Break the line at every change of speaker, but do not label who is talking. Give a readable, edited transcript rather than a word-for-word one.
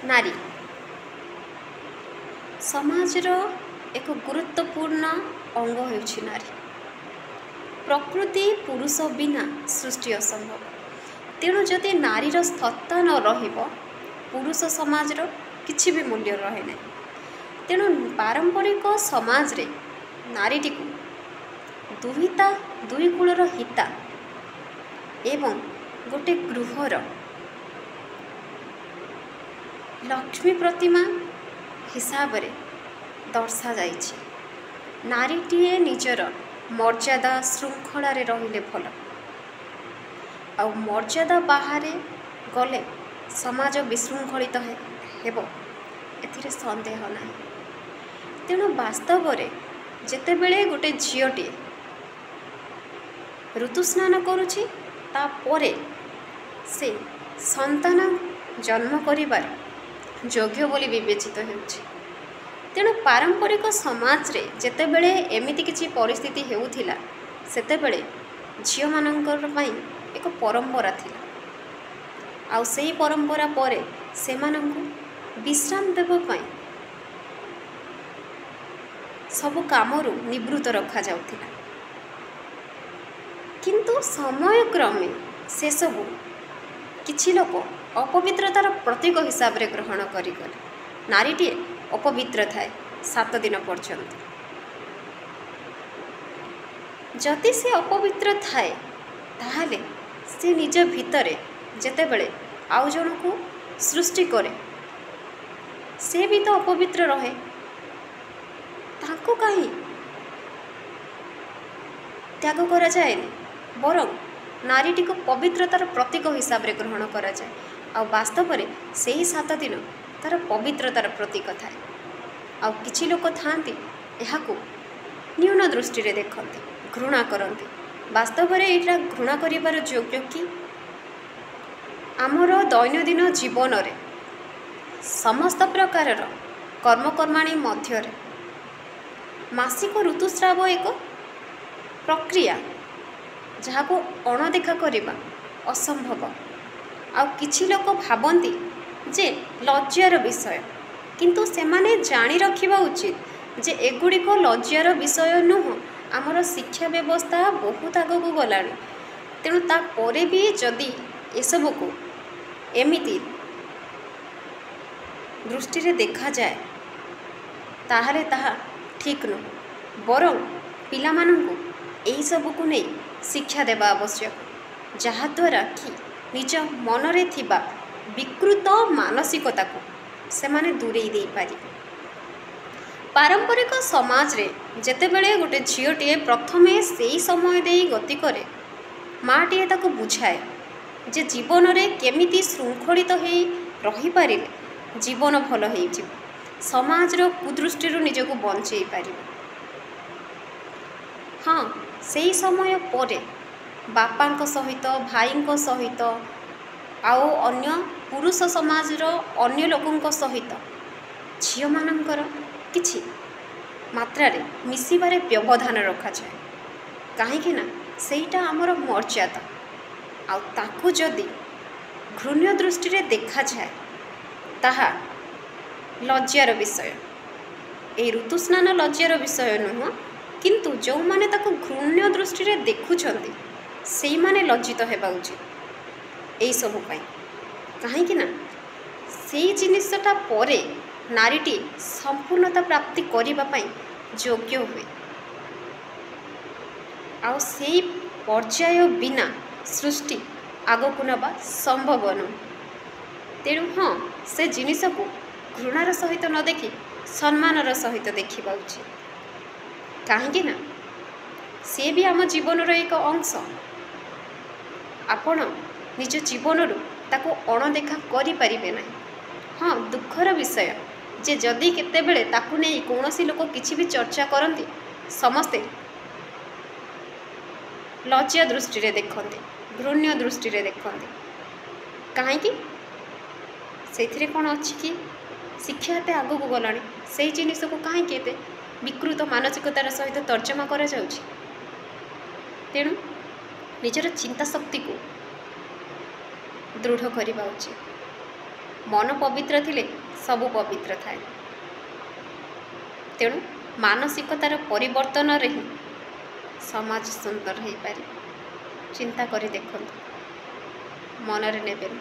नारी समाजर एक गुरुत्वपूर्ण अंग होउछि नारी। प्रकृति पुरुष बिना सृष्टि असंभव। तेणु जदि नारीर सत्ता न रहिबो पुरुष समाजर किछि भी मूल्य रहे ना। तेणु पारंपरिक समाज रे नारीटी को दुहिता दुई कूलर हिता एवं गोटे गृहर लक्ष्मी प्रतिमा हिसाब रे दर्शा जाइछि। नारीटीए निजर मर्यादा श्रृंखला रे रहिले भल आ मर्यादा बाहर गले समाज विशृंखलित हेबो एथिरे संदेह नाही। तेणु वास्तव रे जेतेबेले गोटे झीयटी ऋतुस्नान करुछि तापरे से संतान जन्म करिबार योग्य बोली विवेचित हेउछि। तेणु पारंपरिक समाज रे जेतेबेले एमिति किछि परिस्थिति हेउथिला सेतेबेले झियो मानकर पई एक परंपरा थिला। आउ सेही परंपरा परे सेमानंकु विश्राम देव पई सब कामरू निवृत्त रखा जाउथिला। किंतु समय क्रमे से सबू किछि लोक अपवित्रतार प्रतीक हिसाब रे ग्रहण करिगले। नारीटीए अपवित्र थाए 7 दिन पर्यंत। जदि से अपवित्र थाए ताहले से निज भितरे जेतेबेले आउ जणको सृष्टि करे से भी तो अपवित्र रहे। ताको काहे त्याग करा जाए बरं नारीटी को पवित्रतार प्रतीक हिसाब रे ग्रहण करा जाए। आ वास्तव रे सेही 7 दिन तार पवित्रतार प्रतीक थाए। आ किछि लोक थांती एहाकू न्यून दृष्टि रे देखंती घृणा करंती। वास्तव रे एटा घृणा करिबार योग्य कि आमर दैनंदिन जीवन रे समस्त प्रकार कर्मकर्माणी मध्य रे मासिक ऋतुस्राव एक प्रक्रिया जहाँ को अणदेखा करवा असंभव। आ किछि लोक भाबंती जे लज्जार विषय किंतु सेमाने जानी रखिबा उचित जे एगुड़िक लज्जार विषय नुह। आमर शिक्षा व्यवस्था बहुत आगक गलानी। तेणु तापरे भी जदि एसबू को एमिति दृष्टि रे देखा जाए ताहले ताहा ठीक नुह। बरं पिला मानंकु एही सबू को नहीं शिक्षा देवा आवश्यक जहाद्वारा कि निज मनरे थिबा विकृत मानसिकता को सेमाने दूरेई देई पारि। पारंपरिक समाज रे जेतेबेले गोटे झीयटीए प्रथमे सेही समय देई गति करे माटीए ताको बुझाए जे जीवन रे केमिति श्रृंखलित हेई रही पारिले जीवन भल हेई जिवो समाज रो कुदृष्टि निजको बंचेई पारिबो। हाँ सेही समय परे बापांक सहित भाईंक सहित आउ अन्य पुरुष समाज रो अन्य लोकंक सहित झियो मानंकर किछि मात्रा रे मिसिबारे व्यवधान रखा जाए। काहेकि ना सेईटा हमर मर्यादा आ ताकू जदि घृण्य दृष्टि रे देखा जाए ताहा लज्जार विषय। ए ऋतुस्नान लज्जार विषय नुह किंतु जो माने ताको घृण्य दृष्टि रे देखुछंती सेई माने लज्जित हेबा उचित एई सबु पई। काहेकि ना सेई जिनिसटा परे नारीटी संपूर्णता प्राप्ति करिबा पई योग्य हुए। आ सेई पर्याय बिना सृष्टि आगकु नबा संभव नुह। तेणु हाँ से जिनिस को घृणार सहित न देखि सम्मानर सहित देखिबा उचित। काहेकि ना से भी आम जीवन एक अंश। आपण निज जीवन ताको अणदेखा करि परिबे नाही। हाँ दुखर विषय जे जदि केतेबेले ताकू नहीं कौनसी लोक किछि भी चर्चा करती समस्ते लज्जा दृष्टि रे देखते घृण्य दृष्टि रे देखते। काहेकि सेथिरे कौन अछि कि शिक्षा एते आगक गलानी से जिनिस को काहेकि एते विकृत मानसिकतार सहित तर्जमा करा जाउछि। तेणु निजर चिंता शक्ति को दृढ़ करवा उचित। मन पवित्र थिले सबु पवित्र थाए। तेणु मानसिकतार परिवर्तन रे ही समाज सुंदर हो पारे। चिंता करी देखो, मनरे नेबेनी।